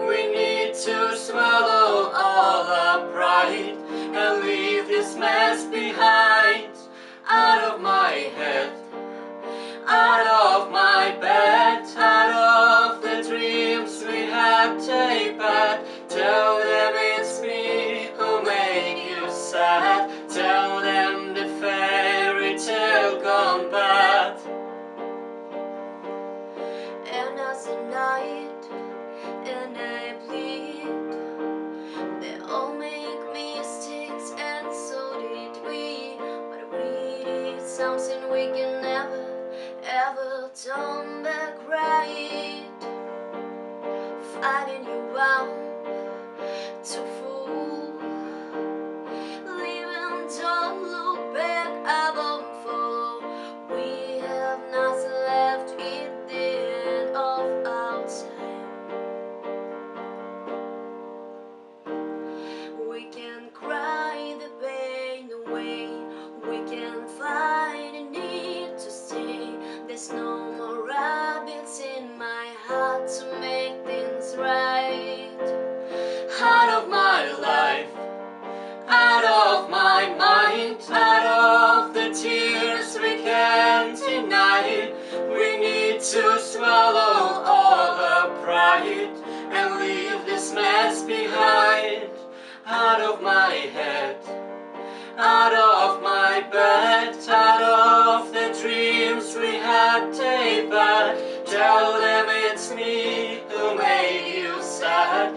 We need to swallow all our pride and leave this mess behind. Out of my head, out of my bed, out of the dreams we had take back. Tell them it's me who made you sad. Tell them the fairy tale gone bad. And as the night and I bleed, they all make mistakes, and so did we. But we did something we can never, ever turn back right. Fighting you out to fool, leaving, don't look back, I won't follow. We have nothing left at the end of our time. We can cry the pain away, we can find a need to stay. There's no more rabbits in my heart to make things right. Out of my life, out of my mind, out of the tears we can't deny. We need to swallow all the pride and leave this mess behind. Out of my head, out of my bed, out of the dreams we had take back. Tell them it's me who made you sad.